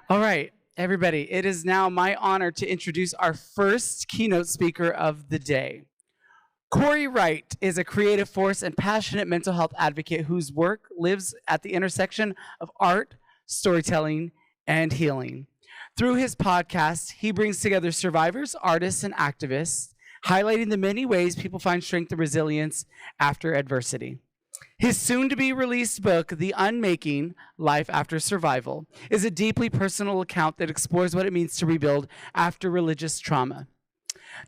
All right, everybody, it is now my honor to introduce our first keynote speaker of the day. Wright is a creative force and passionate mental health advocate whose work lives at the intersection of art, storytelling, and healing. Through his podcast, he brings together survivors, artists, and activists, highlighting the many ways people find strength and resilience after adversity. His soon to be released book, The Unmaking Life After Survival, is a deeply personal account that explores what it means to rebuild after religious trauma.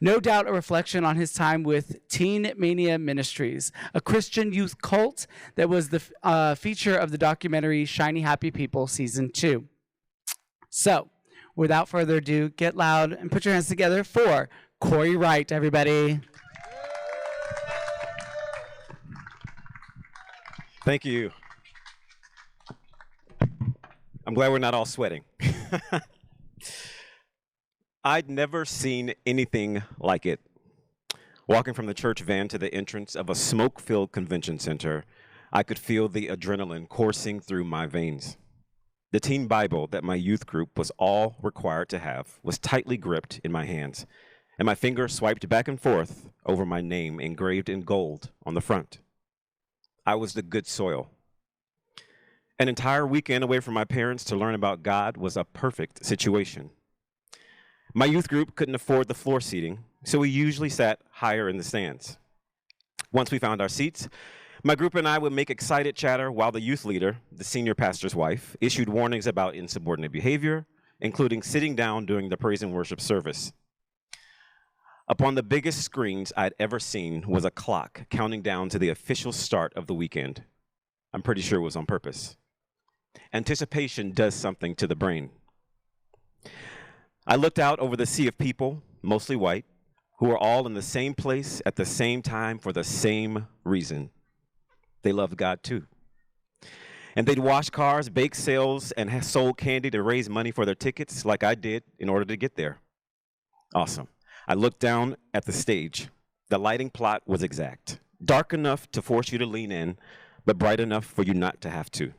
No doubt a reflection on his time with Teen Mania Ministries, a Christian youth cult that was the feature of the documentary Shiny Happy People Season 2. So, without further ado, get loud and put your hands together for Wright, everybody. Thank you. I'm glad we're not all sweating. I'd never seen anything like it. Walking from the church van to the entrance of a smoke-filled convention center, I could feel the adrenaline coursing through my veins. The teen Bible that my youth group was all required to have was tightly gripped in my hands, and my finger swiped back and forth over my name engraved in gold on the front. I was the good soil. An entire weekend away from my parents to learn about God was a perfect situation. My youth group couldn't afford the floor seating, so we usually sat higher in the stands. Once we found our seats, my group and I would make excited chatter while the youth leader, the senior pastor's wife, issued warnings about insubordinate behavior, including sitting down during the praise and worship service. Upon the biggest screens I'd ever seen was a clock counting down to the official start of the weekend. I'm pretty sure it was on purpose. Anticipation does something to the brain. I looked out over the sea of people, mostly white, who were all in the same place at the same time for the same reason. They loved God too. And they'd washed cars, baked sales, and sold candy to raise money for their tickets like I did in order to get there. Awesome. I looked down at the stage. The lighting plot was exact. Dark enough to force you to lean in, but bright enough for you not to have to.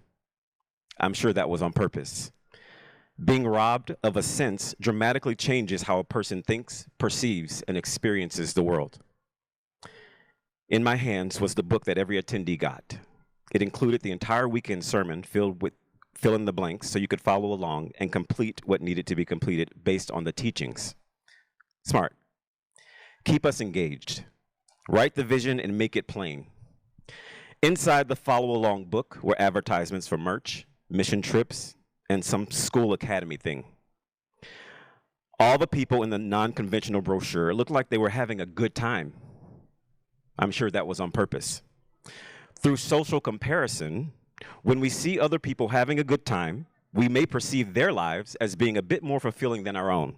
I'm sure that was on purpose. Being robbed of a sense dramatically changes how a person thinks, perceives, and experiences the world. In my hands was the book that every attendee got. It included the entire weekend sermon filled with fill in the blanks so you could follow along and complete what needed to be completed based on the teachings. Smart. Keep us engaged. Write the vision and make it plain. Inside the follow-along book were advertisements for merch, mission trips, and some school academy thing. All the people in the non-conventional brochure looked like they were having a good time. I'm sure that was on purpose. Through social comparison, when we see other people having a good time, we may perceive their lives as being a bit more fulfilling than our own,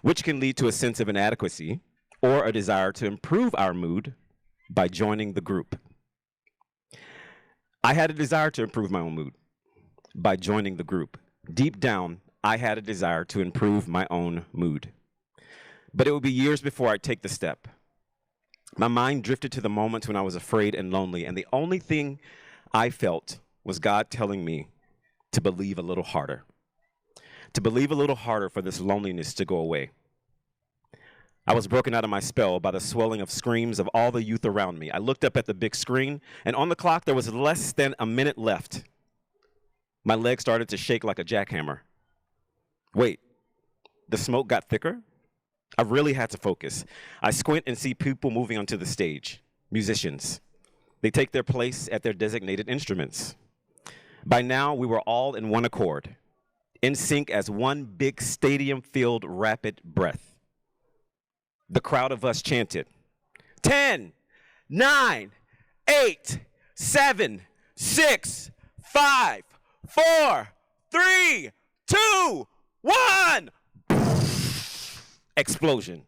which can lead to a sense of inadequacy or a desire to improve our mood by joining the group. I had a desire to improve my own mood by joining the group. Deep down, I had a desire to improve my own mood. But it would be years before I'd take the step. My mind drifted to the moments when I was afraid and lonely, and the only thing I felt was God telling me to believe a little harder. To believe a little harder for this loneliness to go away. I was broken out of my spell by the swelling of screams of all the youth around me. I looked up at the big screen, and on the clock there was less than a minute left. My legs started to shake like a jackhammer. Wait, the smoke got thicker? I really had to focus. I squint and see people moving onto the stage, musicians. They take their place at their designated instruments. By now, we were all in one accord, in sync as one big stadium-filled rapid breath. The crowd of us chanted, 10, 9, 8, 7, 6, 5, 4, 3, 2, 1. Explosion.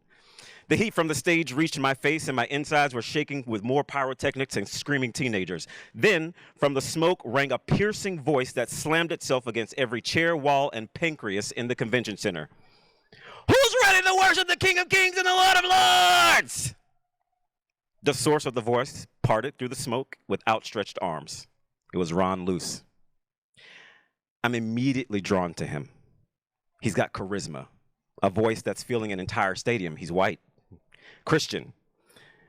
The heat from the stage reached my face and my insides were shaking with more pyrotechnics and screaming teenagers. Then, from the smoke rang a piercing voice that slammed itself against every chair, wall, and pancreas in the convention center. Who's ready to worship the King of Kings and the Lord of Lords? The source of the voice parted through the smoke with outstretched arms. It was Ron Luce. I'm immediately drawn to him. He's got charisma, a voice that's filling an entire stadium. He's white. Christian.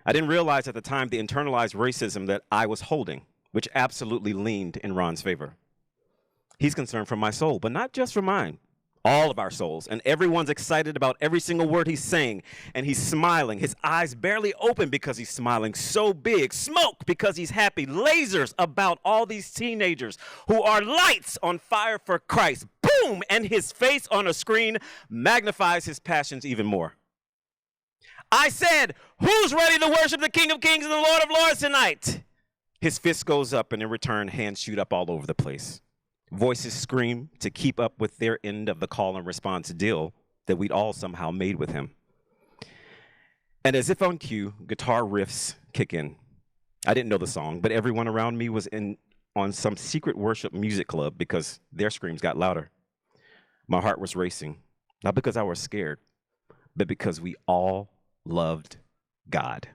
I didn't realize at the time the internalized racism that I was holding, which absolutely leaned in Ron's favor. He's concerned for my soul, but not just for mine. All of our souls, and everyone's excited about every single word he's saying, and he's smiling. His eyes barely open because he's smiling so big. Smoke because he's happy. Lasers about all these teenagers who are lights on fire for Christ. Boom! And his face on a screen magnifies his passions even more. I said, who's ready to worship the King of Kings and the Lord of Lords tonight? His fist goes up, and in return, hands shoot up all over the place. Voices scream to keep up with their end of the call and response deal that we'd all somehow made with him. And as if on cue, guitar riffs kick in. I didn't know the song, but everyone around me was on some secret worship music club because their screams got louder. My heart was racing, not because I was scared, but because we all loved God.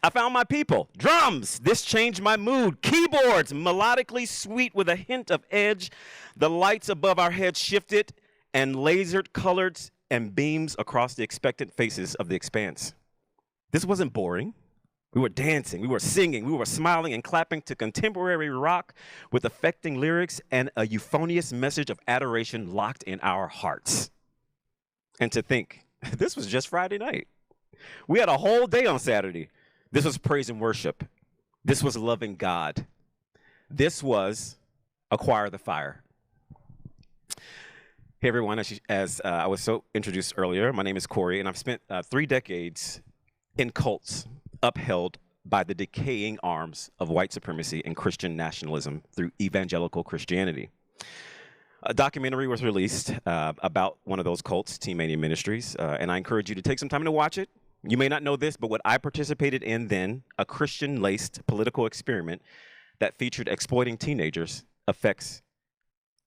I found my people. Drums, this changed my mood. Keyboards, melodically sweet with a hint of edge. The lights above our heads shifted and lasered colors and beams across the expectant faces of the expanse. This wasn't boring. We were dancing, we were singing, we were smiling and clapping to contemporary rock with affecting lyrics and a euphonious message of adoration locked in our hearts. And to think, this was just Friday night. We had a whole day on Saturday. This was praise and worship. This was loving God. This was Acquire the Fire. Hey everyone, as I was so introduced earlier, my name is Corey, and I've spent 3 decades in cults upheld by the decaying arms of white supremacy and Christian nationalism through evangelical Christianity. A documentary was released about one of those cults, Team Mania Ministries, and I encourage you to take some time to watch it. You may not know this, but what I participated in then, a Christian-laced political experiment that featured exploiting teenagers, affects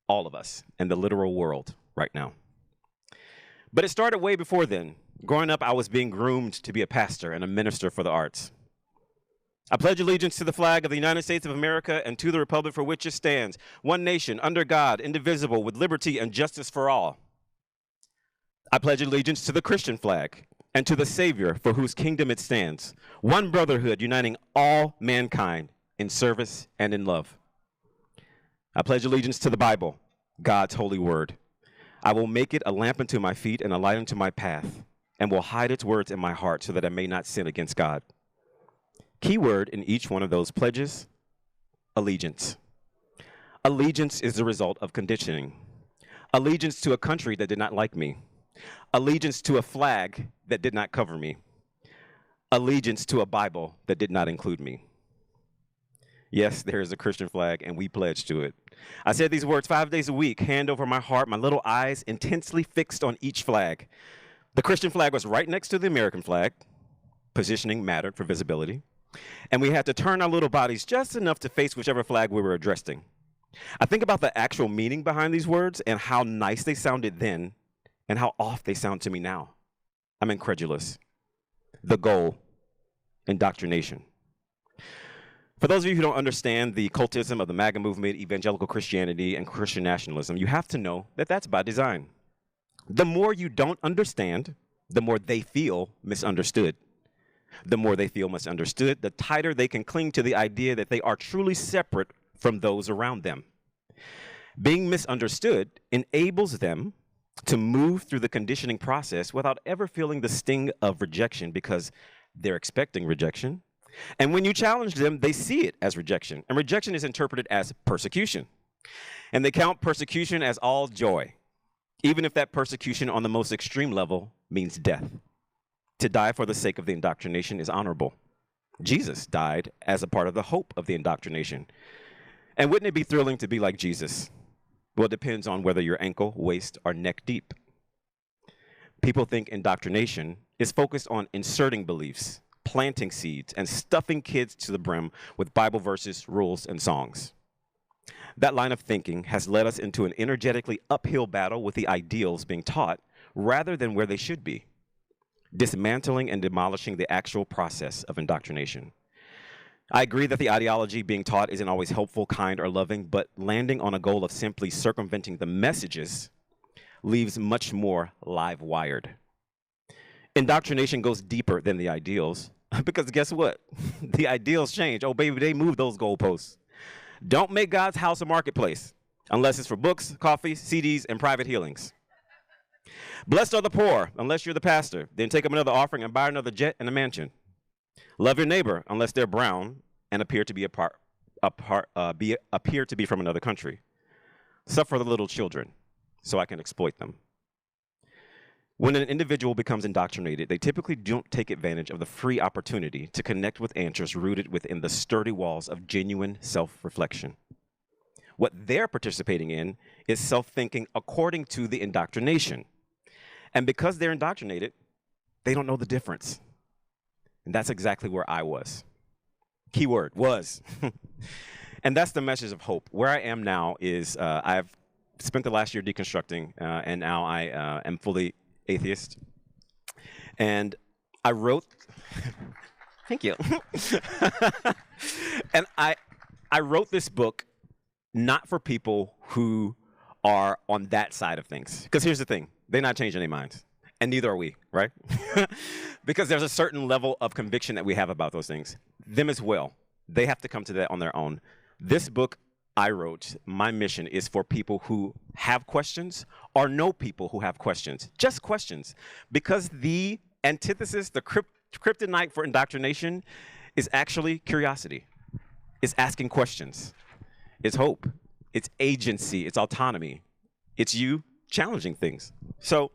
all of us and the literal world right now. But it started way before then. Growing up, I was being groomed to be a pastor and a minister for the arts. I pledge allegiance to the flag of the United States of America and to the republic for which it stands, one nation, under God, indivisible, with liberty and justice for all. I pledge allegiance to the Christian flag and to the Savior for whose kingdom it stands, one brotherhood uniting all mankind in service and in love. I pledge allegiance to the Bible, God's holy word. I will make it a lamp unto my feet and a light unto my path, and will hide its words in my heart so that I may not sin against God. Key word in each one of those pledges, allegiance. Allegiance is the result of conditioning. Allegiance to a country that did not like me. Allegiance to a flag that did not cover me. Allegiance to a Bible that did not include me. Yes, there is a Christian flag, and we pledge to it. I said these words 5 days a week, hand over my heart, my little eyes intensely fixed on each flag. The Christian flag was right next to the American flag. Positioning mattered for visibility. And we had to turn our little bodies just enough to face whichever flag we were addressing. I think about the actual meaning behind these words and how nice they sounded then and how off they sound to me now. I'm incredulous. The goal, indoctrination. For those of you who don't understand the cultism of the MAGA movement, evangelical Christianity, and Christian nationalism, you have to know that that's by design. The more you don't understand, the more they feel misunderstood. The more they feel misunderstood, the tighter they can cling to the idea that they are truly separate from those around them. Being misunderstood enables them to move through the conditioning process without ever feeling the sting of rejection because they're expecting rejection. And when you challenge them, they see it as rejection. And rejection is interpreted as persecution. And they count persecution as all joy, even if that persecution on the most extreme level means death. To die for the sake of the indoctrination is honorable. Jesus died as a part of the hope of the indoctrination. And wouldn't it be thrilling to be like Jesus? Well, it depends on whether you're ankle, waist, or neck deep. People think indoctrination is focused on inserting beliefs, planting seeds, and stuffing kids to the brim with Bible verses, rules, and songs. That line of thinking has led us into an energetically uphill battle with the ideals being taught rather than where they should be, dismantling and demolishing the actual process of indoctrination. I agree that the ideology being taught isn't always helpful, kind, or loving, but landing on a goal of simply circumventing the messages leaves much more live wired. Indoctrination goes deeper than the ideals because guess what? The ideals change. Oh, baby, they move those goalposts. Don't make God's house a marketplace unless it's for books, coffee, CDs, and private healings. Blessed are the poor unless you're the pastor. Then take up another offering and buy another jet and a mansion. Love your neighbor unless they're brown and appear to be appear to be from another country. Suffer the little children so I can exploit them. When an individual becomes indoctrinated, they typically don't take advantage of the free opportunity to connect with answers rooted within the sturdy walls of genuine self-reflection. What they're participating in is self-thinking according to the indoctrination. And because they're indoctrinated, they don't know the difference. And that's exactly where I was. Keyword, was. And that's the message of hope. Where I am now is I've spent the last year deconstructing, and now I am fully atheist. And I wrote, thank you. And I wrote this book not for people who are on that side of things. Because here's the thing, they're not changing their minds. And neither are we, right? Because there's a certain level of conviction that we have about those things. Them as well. They have to come to that on their own. This book I wrote, my mission is for people who have questions or know people who have questions. Just questions. Because the antithesis, the kryptonite for indoctrination is actually curiosity. It's asking questions. It's hope. It's agency. It's autonomy. It's you challenging things. So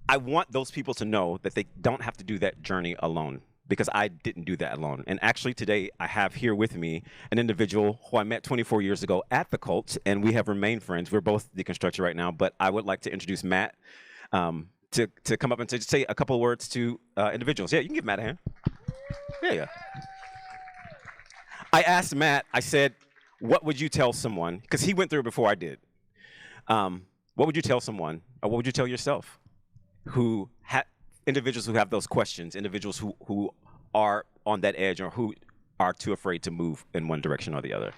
I want those people to know that they don't have to do that journey alone, because I didn't do that alone. And actually today I have here with me an individual who I met 24 years ago at the cult, and we have remained friends. We're both deconstructed right now, but I would like to introduce Matt to come up and to say a couple of words to individuals. Yeah, you can give Matt a hand. Yeah. I asked Matt, I said, what would you tell someone, because he went through it before I did. What would you tell someone, or what would you tell yourself, who individuals who have those questions, individuals who are on that edge or who are too afraid to move in one direction or the other?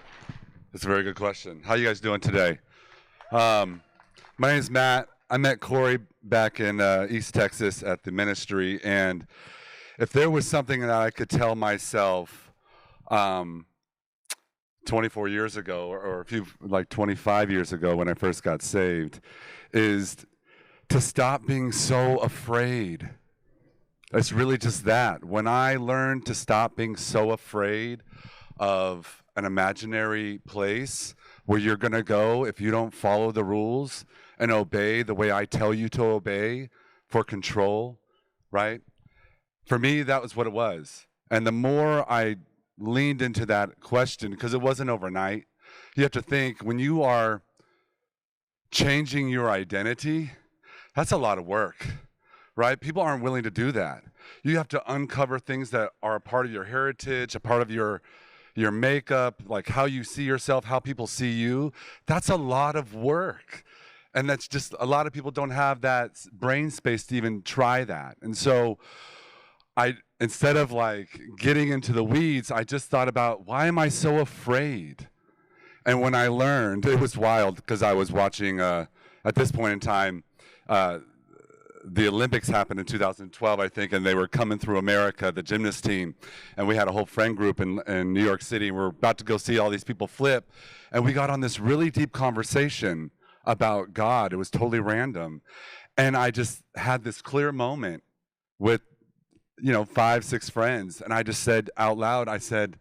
That's a very good question. How you guys doing today? My name is Matt. I met Corey back in East Texas at the ministry, and if there was something that I could tell myself 24 years ago, or 25 years ago when I first got saved, is to stop being so afraid. It's really just that. When I learned to stop being so afraid of an imaginary place where you're going to go if you don't follow the rules and obey the way I tell you to obey for control, right? For me, that was what it was. And the more I leaned into that question, because it wasn't overnight, you have to think, when you are changing your identity, that's a lot of work, right? People aren't willing to do that. You have to uncover things that are a part of your heritage, a part of your makeup, like how you see yourself, how people see you. That's a lot of work. And that's just, a lot of people don't have that brain space to even try that. And so instead of like getting into the weeds, I just thought about, why am I so afraid? And when I learned, it was wild, because I was watching, at this point in time, the Olympics happened in 2012, I think, and they were coming through America, the gymnast team, and we had a whole friend group in New York City. We're about to go see all these people flip, and we got on this really deep conversation about God. It was totally random, and I just had this clear moment with 5, 6 friends, and I just said out loud, I said,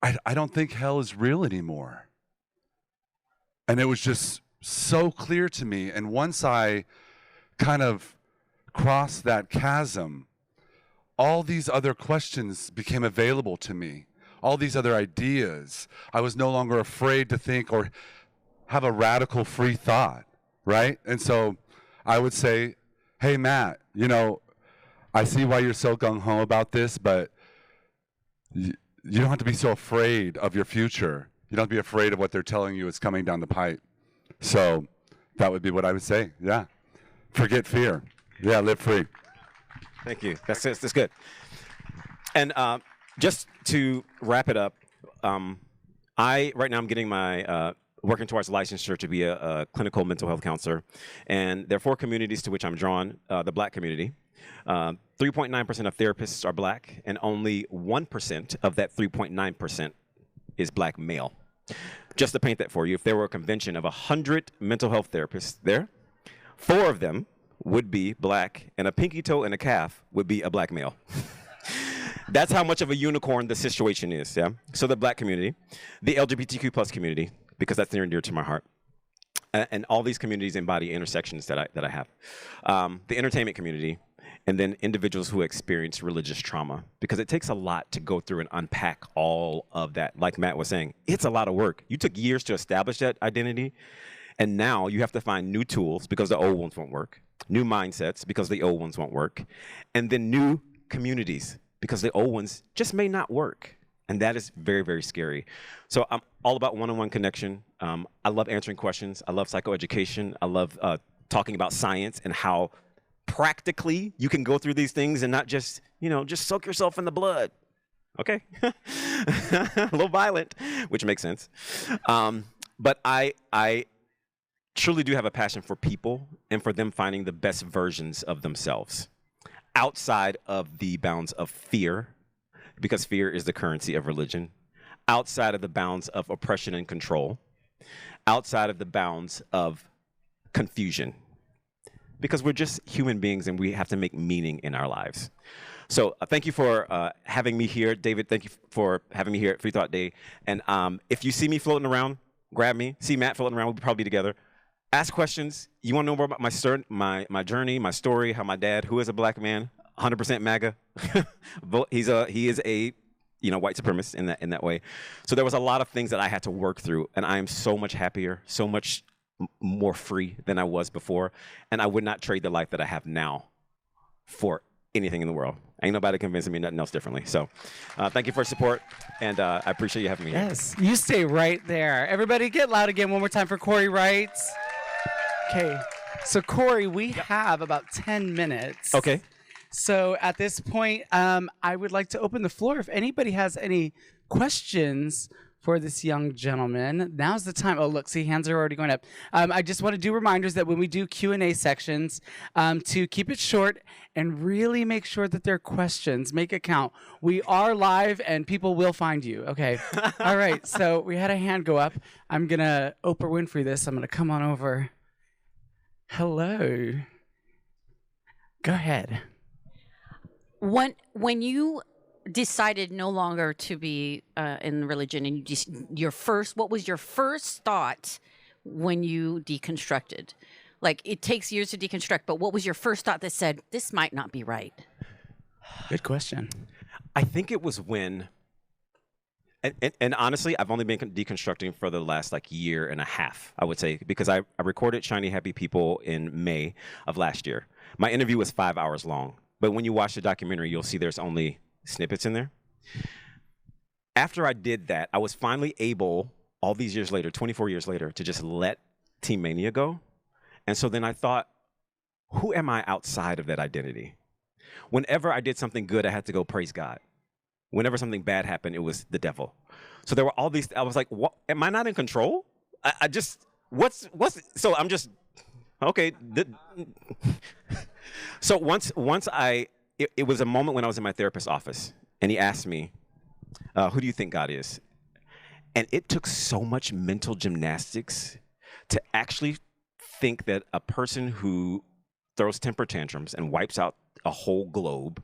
I don't think hell is real anymore. And it was just so clear to me. And once I kind of crossed that chasm, all these other questions became available to me, all these other ideas. I was no longer afraid to think or have a radical free thought, right? And so I would say, hey, Matt, I see why you're so gung-ho about this, but you don't have to be so afraid of your future. You don't have to be afraid of what they're telling you is coming down the pipe. So that would be what I would say. Yeah. Forget fear. Yeah, live free. Thank you. That's good. And just to wrap it up, right now I'm getting my working towards licensure to be a clinical mental health counselor. And there are 4 communities to which I'm drawn. The Black community. 3.9% of therapists are Black, and only 1% of that 3.9% is Black male. Just to paint that for you, if there were a convention of 100 mental health therapists there, 4 of them would be Black, and a pinky toe and a calf would be a Black male. That's how much of a unicorn the situation is, yeah? So the Black community, the LGBTQ plus community, because that's near and dear to my heart, and all these communities embody intersections that I have. The entertainment community, and then individuals who experience religious trauma, because it takes a lot to go through and unpack all of that. Like Matt was saying, it's a lot of work. You took years to establish that identity, and now you have to find new tools because the old ones won't work, new mindsets because the old ones won't work, and then new communities because the old ones just may not work. And that is very, very scary. So I'm all about one-on-one connection. I love answering questions. I love psychoeducation. I love talking about science and how practically you can go through these things and not just, just soak yourself in the blood. Okay? A little violent, which makes sense. But I truly do have a passion for people and for them finding the best versions of themselves outside of the bounds of fear, because fear is the currency of religion, outside of the bounds of oppression and control, outside of the bounds of confusion, because we're just human beings and we have to make meaning in our lives. So thank you for having me here. David, thank you for having me here at Freethought Day. And if you see me floating around, grab me. See Matt floating around, we'll probably be together. Ask questions. You want to know more about my journey, my story, how my dad, who is a Black man, 100% MAGA, he is a white supremacist in that way. So there was a lot of things that I had to work through, and I am so much happier, so much more free than I was before, and I would not trade the life that I have now for anything in the world. Ain't nobody convincing me nothing else differently. So thank you for your support, and I appreciate you having me here. Yes, you stay right there. Everybody get loud again one more time for Corey Wright. Okay, so Corey, we have about 10 minutes. Okay. So at this point, I would like to open the floor. If anybody has any questions for this young gentleman, now's the time. Oh, look, see, hands are already going up. I just want to do reminders that when we do Q&A sections, to keep it short and really make sure that they're questions. Make it count. We are live, and people will find you. Okay. All right. So we had a hand go up. I'm going to Oprah Winfrey this. I'm going to come on over. Hello. Go ahead. When you decided no longer to be in religion, and what was your first thought when you deconstructed? Like, it takes years to deconstruct, but what was your first thought that said, this might not be right? Good question. I think it was when, and honestly, I've only been deconstructing for the last year and a half, I would say, because I recorded Shiny Happy People in May of last year. My interview was 5 hours long, but when you watch the documentary, you'll see there's only snippets in there. After I did that, I was finally able, all these years later, 24 years later, to just let Team Mania go. And so then I thought, who am I outside of that identity? Whenever I did something good, I had to go praise God. Whenever something bad happened, it was the devil. So there were all these, I was like, what, am I not in control? So I'm just, okay. So once it was a moment when I was in my therapist's office, and he asked me, who do you think God is? And it took so much mental gymnastics to actually think that a person who throws temper tantrums and wipes out a whole globe,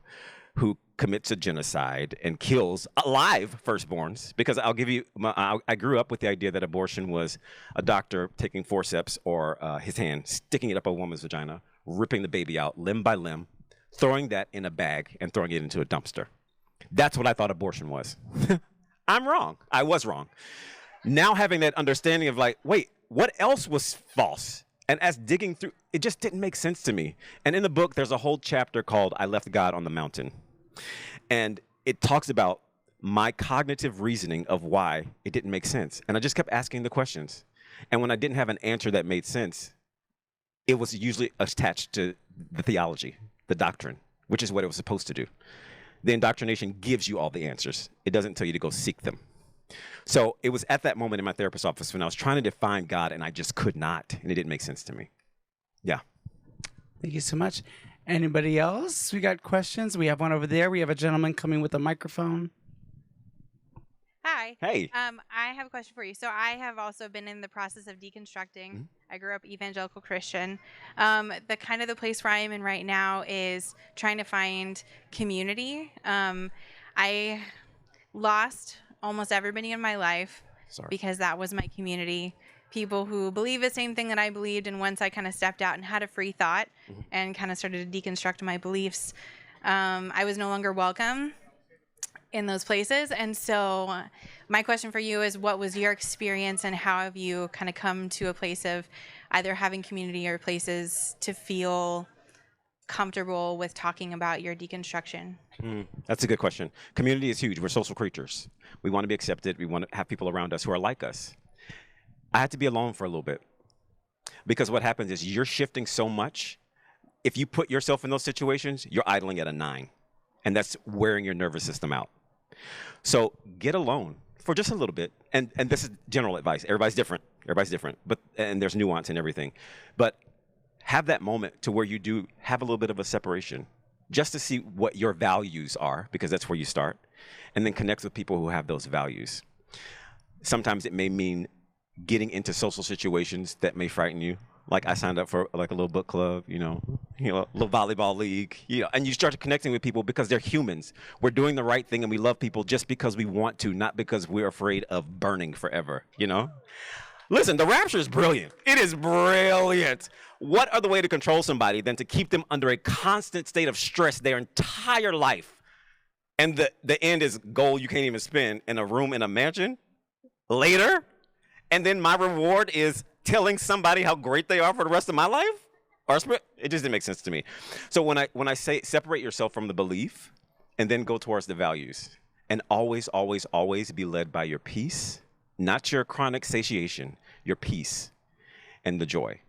who commits a genocide and kills alive firstborns, because I'll give you, I grew up with the idea that abortion was a doctor taking forceps or his hand, sticking it up a woman's vagina, ripping the baby out limb by limb, throwing that in a bag and throwing it into a dumpster. That's what I thought abortion was. I'm wrong. I was wrong. Now having that understanding of wait, what else was false? And as digging through, it just didn't make sense to me. And in the book, there's a whole chapter called I Left God on the Mountain. And it talks about my cognitive reasoning of why it didn't make sense. And I just kept asking the questions. And when I didn't have an answer that made sense, it was usually attached to the theology, the doctrine, which is what it was supposed to do. The indoctrination gives you all the answers. It doesn't tell you to go seek them. So it was at that moment in my therapist's office when I was trying to define God and I just could not, and it didn't make sense to me. Yeah. Thank you so much. Anybody else? We got questions. We have one over there. We have a gentleman coming with a microphone. Hi. Hey. I have a question for you. So I have also been in the process of deconstructing. I grew up evangelical Christian. The place where I am in right now is trying to find community. I lost almost everybody in my life because that was my community. People who believe the same thing that I believed, and once I kind of stepped out and had a free thought and kind of started to deconstruct my beliefs, I was no longer welcome in those places. And so my question for you is, what was your experience and how have you kind of come to a place of either having community or places to feel comfortable with talking about your deconstruction? That's a good question. Community is huge. We're social creatures. We want to be accepted. We want to have people around us who are like us. I had to be alone for a little bit because what happens is you're shifting so much. If you put yourself in those situations, you're idling at a 9, and that's wearing your nervous system out. So get alone for just a little bit. And this is general advice. Everybody's different. And there's nuance in everything. But have that moment to where you do have a little bit of a separation just to see what your values are, because that's where you start. And then connect with people who have those values. Sometimes it may mean getting into social situations that may frighten you. Like I signed up for like a little book club, a little volleyball league, and you start connecting with people because they're humans. We're doing the right thing and we love people just because we want to, not because we're afraid of burning forever, Listen, the rapture is brilliant. It is brilliant. What other way to control somebody than to keep them under a constant state of stress their entire life? And the end is gold you can't even spend in a room in a mansion later. And then my reward is telling somebody how great they are for the rest of my life? It just didn't make sense to me. So when I say separate yourself from the belief and then go towards the values, and always, always, always be led by your peace, not your chronic satiation, your peace and the joy.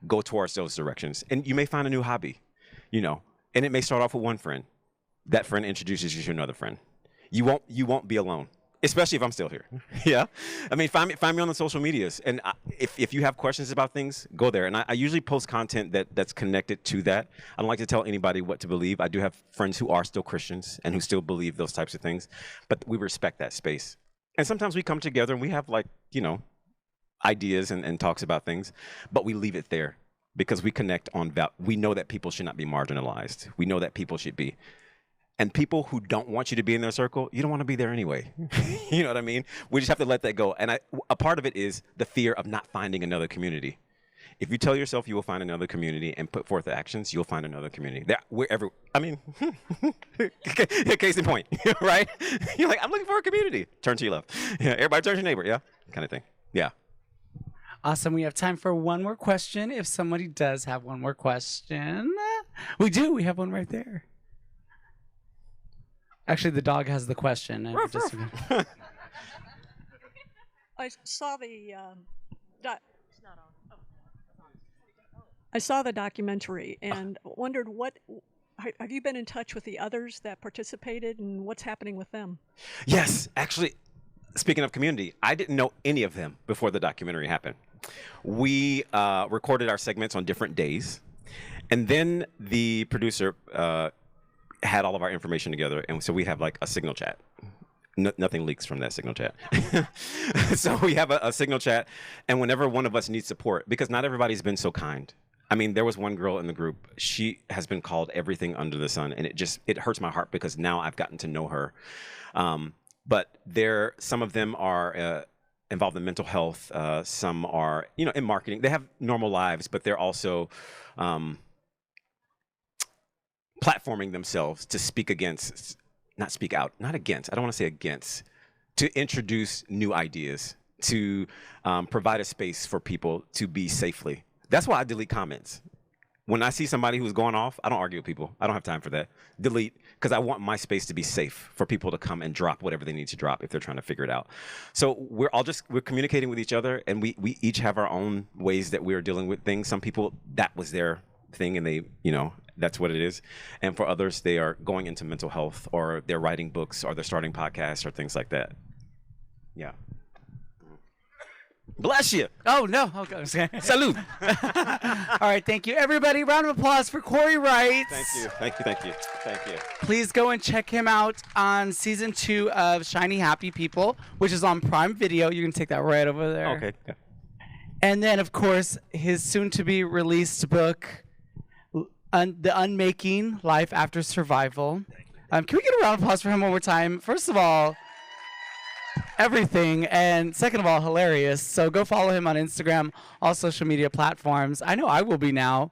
Go towards those directions. And you may find a new hobby, and it may start off with one friend. That friend introduces you to another friend. You won't be alone. Especially if I'm still here. Yeah. I mean, find me on the social medias. And if you have questions about things, go there. And I usually post content that's connected to that. I don't like to tell anybody what to believe. I do have friends who are still Christians and who still believe those types of things. But we respect that space. And sometimes we come together and we have ideas and talks about things. But we leave it there because we connect on we know that people should not be marginalized. We know that people should be. And people who don't want you to be in their circle, you don't want to be there anyway. You know what I mean? We just have to let that go. And a part of it is the fear of not finding another community. If you tell yourself you will find another community and put forth the actions, you'll find another community. Case in point, right? You're like, I'm looking for a community. Turn to your left. Yeah, everybody turn to your neighbor, yeah? Kind of thing. Yeah. Awesome. We have time for one more question. If somebody does have one more question. We do. We have one right there. Actually, the dog has the question. I saw the I saw the documentary and wondered have you been in touch with the others that participated and what's happening with them? Yes, actually, speaking of community, I didn't know any of them before the documentary happened. We recorded our segments on different days, and then the producer had all of our information together, and so we have like a signal chat. Nothing leaks from that signal chat. So we have a signal chat, and whenever one of us needs support, because not everybody's been so kind. I mean, there was one girl in the group, she has been called everything under the sun, and it hurts my heart because now I've gotten to know her. But some of them are involved in mental health, some are, in marketing. They have normal lives, but they're also platforming themselves to speak against, not speak out, not against, I don't want to say against, to introduce new ideas, to provide a space for people to be safely. That's why I delete comments. When I see somebody who's going off, I don't argue with people. I don't have time for that. Delete, because I want my space to be safe for people to come and drop whatever they need to drop if they're trying to figure it out. So we're communicating with each other, and we each have our own ways that we're dealing with things. Some people, that was their thing, and they, that's what it is. And for others, they are going into mental health, or they're writing books, or they're starting podcasts, or things like that. Yeah. Bless you. Oh, no. Okay. Salute. All right, thank you. Everybody, round of applause for Corey Wright. Thank you. Thank you. Thank you. Thank you. Please go and check him out on season 2 of Shiny Happy People, which is on Prime Video. You can take that right over there. Okay. Yeah. And then, of course, his soon-to-be released book, The Unmaking: Life After Survival. Can we get a round of applause for him one more time? First of all, everything, and second of all, hilarious. So go follow him on Instagram, all social media platforms. I know I will be now.